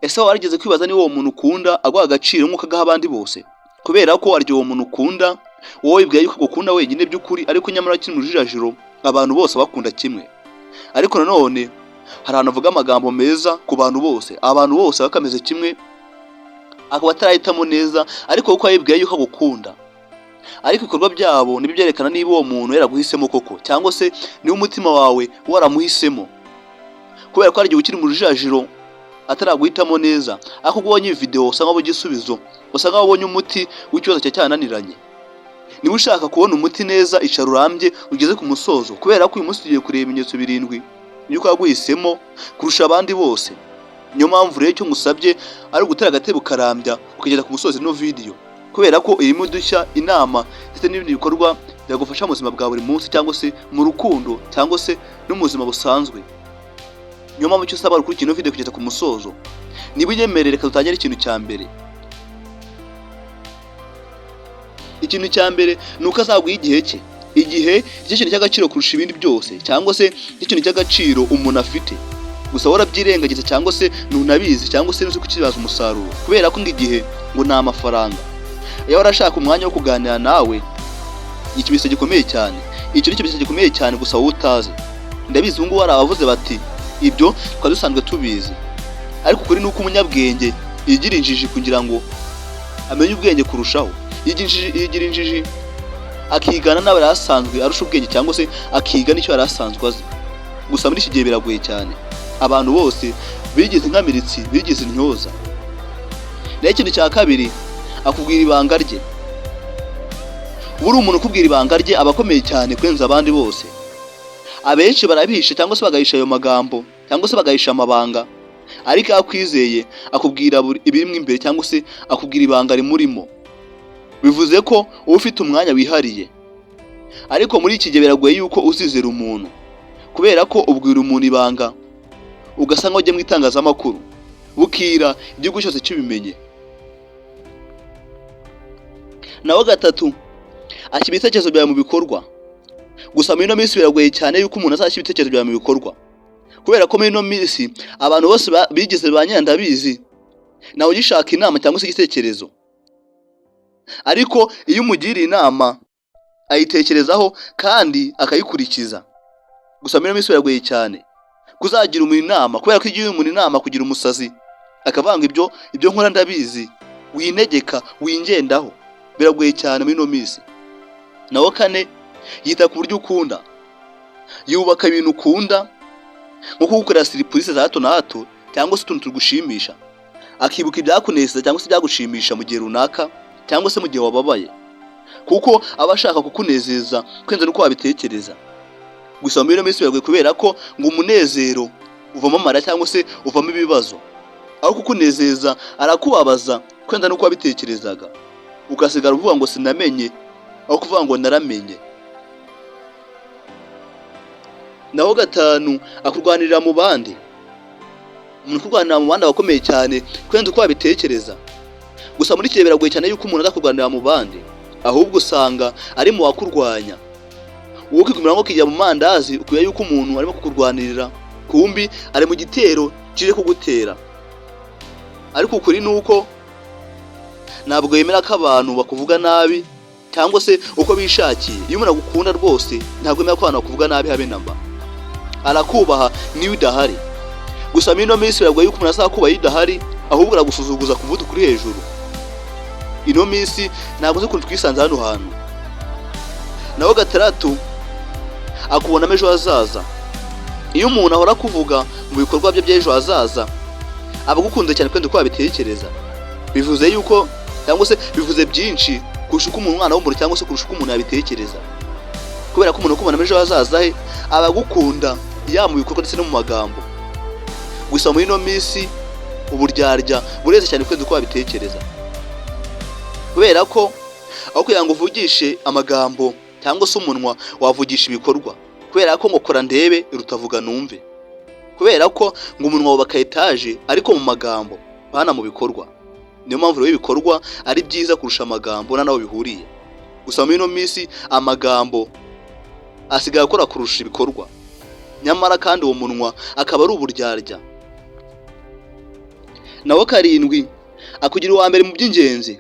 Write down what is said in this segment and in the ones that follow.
ese warigeze kwibaza niba uwo muntu ukunda aguha agaciro nk'uko agaha abandi bose? Kubera ko waryo uwo muntu ukunda wowe wibwiye yuko agukunda wenyine by'ukuri, ariko nyamara kiri mu jijajiro abantu bose bakunda kimwe. Ariko nanone hari abantu avuga amagambo meza ku bantu bose, abantu bose bakameze kimwe, akaba atarahitamo neza, ariko kuko yibwiye yuko agukunda. Ariko ibikorwa byabo nibyo byerekana niba uwo muntu yaraguhisemo koko, cyangwa se niba umutima wawe waramuhisemo. Kubera ko hari igihe ukiri mu jijajiro ataraguhitamo neza, ariko ubonye iyi video usanga abo igisubizo, usanga wabonye umuti w'ikibazo cya cyananiranye. Niba ushaka kubona umuti neza, icara urambye ugeze ku musozo, kubera ko uyu munsi tugiye kureba ibimenyetso 7 yuko yaguhisemo kurusha abandi bose. Niyo mpamvu rero icyo ngusabye ari ugutera agatebe ukarambya ukageza ku musozo ino video, kubera ko irimo dushya inama ndetse n'ibindi bikorwa byagufasha mu buzima bwa buri munsi, cyangwa se mu rukundo, cyangwa se no mu buzima busanzwe. Niyo mpamvu icyo usaba kuri kino video kugeza ku musozo. Niba unyemerere reka dutangire ikintu cya mbere. Ikintu cya mbere ni uko azaguha igihe cye. Igihe nicyo kintu cy'agaciro kurusha ibindi byose, cyangwa se nicyo kintu cy'agaciro umuntu afite. Gusa warabyirengagiza, cyangwa se ntunabizi, cyangwa se ntuzi kukibaza umusaruro, kubera ko igihe ngo ni amafaranga. Iyo warashaka umwanya wo kuganira nawe, ikibazo gikomeye cyane. Icyo ni ikibazo gikomeye cyane gusa wowe utazi. Ndabizi ubu ngubu hari abavuze bati ibyo twari dusanzwe tubizi, ariko kuri nuko umunyabwenge yigira injiji kugira ngo amenye ubwenge kurushaho. Yigira injiji akigana n'abari asanzwe arusha ubwenge, cyangwa se akiga n'icyo yari asanzwe azi. Gusa muri iki gihe biragoye cyane, abantu bose bigize nk'amiritsi, bigize intyoza. Naho ikintu cya kabiri, akubwira ibanga rye. Buri umuntu ukubwira ibanga rye aba akomeye cyane kurenza abandi bose. Abenshi barabihisha, cyangwa se bagahisha ayo magambo, cyangwa se bagahisha amabanga, ariko akwizeye akubwira ibirimo imbere, cyangwa se akubwira ibanga rimurimo. Bivuze ko uba ufite umwanya wihariye. Ariko muri iki gihe biragoye yuko uzizera umuntu, kubera ko ubwira umuntu ibanga ugasanga ujye mu itangazamakuru, bukira igihugu cyose kibimenye. Naho gatatu, ashyira ibitekerezo byawe mu bikorwa. Gusa muri ino minsi biragoye cyane yuko umuntu azashyira ibitekerezo byawe mu bikorwa, kubera ko muri ino minsi abantu bose bigize ba nyandabizi, nawe ugishaka inama cyangwa se igitekerezo. Ariko iyo umugiriye inama ayitekerezaho kandi akayikurikiza. Gusa muri ino minsi biragoye cyane kuzagira umuntu inama, kubera ko igihe umuntu inama kugira umusazi akavanga ibyo nkora ndabizi, winegeka, wingendaho, biragoye cyane muri ino minsi. Naho kane, yita ku buryo ukunda. Yubaka ibintu ukunda, nko kugukorera surprise za hato na hato, cyangwa se utuntu tugushimisha. Akibuka ibyakunezeza cyangwa se byagushimisha mu gihe runaka, cyangwa se mu gihe wababaye, kuko aba ashaka kukunezeza kwenza nuko wabitekereza. Gusa muri ino minsi biragoye, kubera ko ngo umunezero uvamo amara, cyangwa se uvamo ibibazo. Aho kukunezeza arakubabaza kwenza nuko wabitekerezaga, ugasigara uvuga ngo sinamenye, aho kuvuga ngo naramenye. Naho gatanu, akurwanirira mu bandi. Umuntu kurwanira mu bandi abakomeye cyane kwenza uko wabitekereza. Gusa muri kiye biragoye cyane yuko umuntu azakurwanira mu bandi, ahubwo usanga ari mu wakurwanya. Wowe ukigumira ngo kijya mu mandazi, ukuye yuko umuntu arimo kukurwanirira, kumbi ari mu gitero kije kugutera. Ariko ukuri nuko ntabwo yemera ko abantu bakuvuga nabi, cyangwa se uko bishakiye. Iyo umuntu agukunda rwose ntabwo yemera ko abantu bakuvuga nabi habe namba. Arakubaha niyo udahari. Gusa muri ino minsi biragoye yuko umuntu azakubaha idahari, ahubwo aragusuzuguza ku muvuduko uri hejuru. Ino minsi ntabwo uzi ukuntu twisanze hano hantu. Naho gatandatu, akubonamo ejo hazaza. Iyo umuntu ahora kuvuga mu bikorwa bye by'ejo hazaza, aba agukunze cyane kandi uko wabitekereza. Bivuze yuko, cyangwa se bivuze byinshi kurusha uko umwana w'umuntu, cyangwa se kurusha uko umuntu yabitekereza. Kubera ko umuntu ukubonamo ejo hazaza he aba agukunda, ya mu bikorwa ndetse no mu magambo. Gusa muri ino minsi uburyarya bureze cyane kandi uko wabitekereza. Kubera ko aho kugira ngo uvugishe amagambo cyangwa se umunwa, wavugisha ibikorwa. Kubera ko ngo kora ndebe rutavuga numve. Kubera ko ngo umunwa wubaka etaje ariko mu magambo, bana mu bikorwa. Niyo mpamvu rero ibikorwa ari byiza kurusha amagambo naho bihuriye. Gusa muri ino minsi amagambo asigaye akora kurusha ibikorwa, nyamara kandi uwo munwa akaba ari uburyarya. naho karindwi akugira uwa mbere mu by'ingenzi.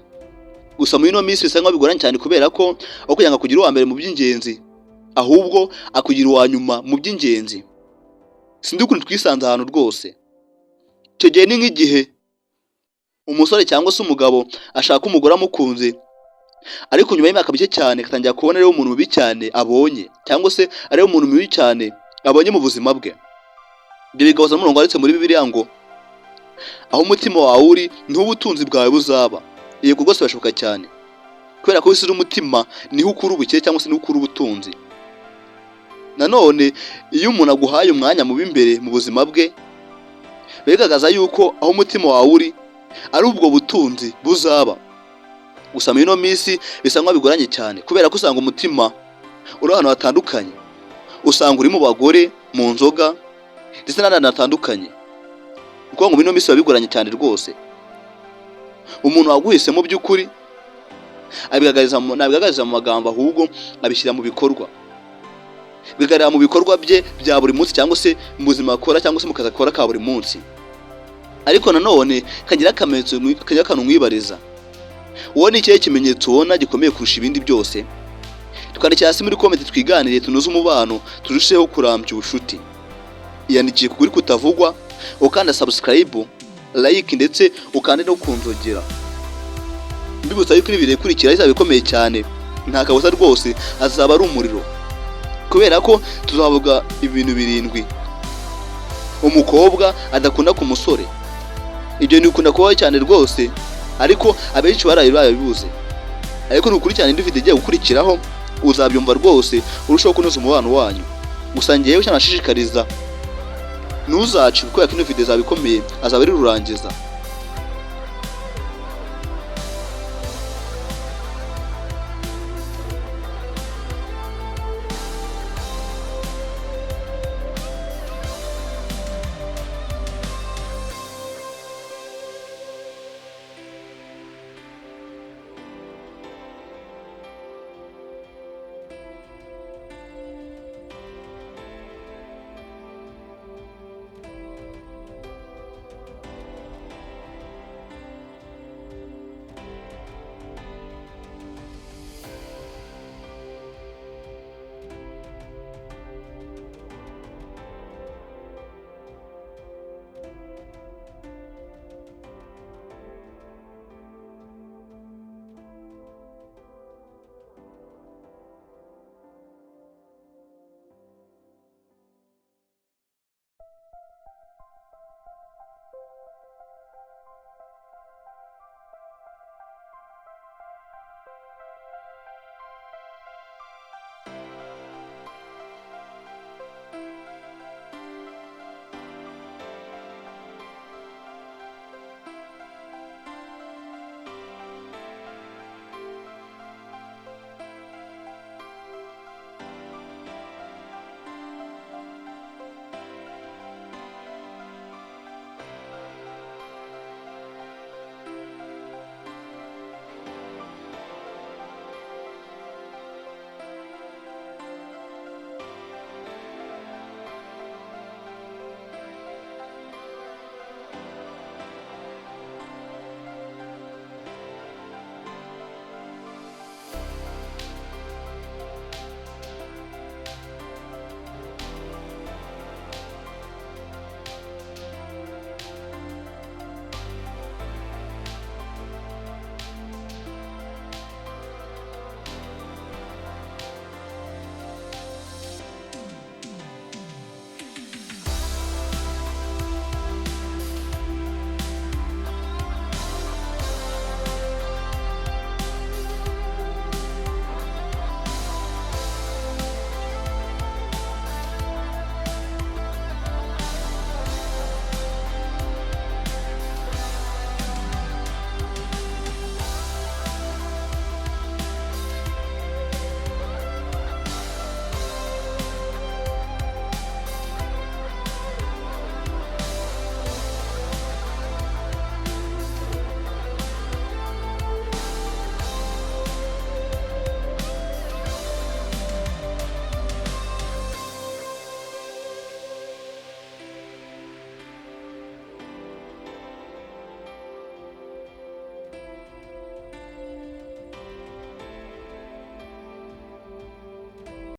Gusa muri ino minsi bisa nkaho bigoranye cyane kubera ko aho kugira ngo akugira uwa mbere mu by'ingenzi ahubwo akugira uwa nyuma mu by'ingenzi. Sindi ukuntu twisanze ahantu rwose. Icyo gihe ni nk'igihe umusore cyangwa se umugabo ashaka umugore amukunze, ariko nyuma y'imyaka mike cyane akatangira kubona ariwe umuntu mubi cyane abonye, cyangwa se ariwe umuntu mubi cyane abonye mu buzima bwe. Ibyo bigahoza n'umurongo wanditse muri Bibiliya ngo aho umutima wawe uri niho ubutunzi bwawe buzaba. Yego rwose birashoboka cyane, kubera ko wishyira umutima niho ukura ubukire cyangwa se niho ukura ubutunzi. Nanone iyo umuntu aguhaye umwanya mubi imbere mu buzima bwe, bigaragaza yuko aho umutima wawe uri ari ubwo butunzi buzaba. Gusa muri ino minsi bisa nkaho bigoranye cyane kubera ko usanga umutima uri ahantu hatandukanye. Usanga uri mu bagore, mu nzoga ndetse n'ahandi hatandukanye. Kuko ngo muri ino minsi biba bigoranye cyane rwose. Umuntu waguhisemo by'ukuri abigaragariza mu magambo, ahubwo abishyira mu bikorwa. Bigaragara mu bikorwa bye bya buri munsi cyangwa se mu buzima akora cyangwa se mu kazi akora ka buri munsi. Ariko nanone kagira akantu mwibariza. Wowe ni ikihe kimenyetso ubona gikomeye kurusha ibindi byose? Twandikira hasi muri comment twiganire tunoze umubano, turusheho kurambya ubushuti. Iyandikiye kuguri kutavugwa, ukanda subscribe, like ndetse ukande no kunzogera. Mbibutsa yuko ibi birekurikira izaba bikomeye cyane, nta kabuza rwose azaba ari umuriro. Kubera ko tuzavuga ibintu 7 umukobwa adakunda ku musore. Ibyo ni ukunda kubaho cyane rwose, ariko abenshi barabibuze. Ariko nukuri cyane indi video igiye gukurikiraho uzabyumva rwose, urushaho kunoza umubano wanyu. Gusa ngewe cyanashishikariza ntuzaci, kuko yakino video zabikomeye azaba ari rurangiza.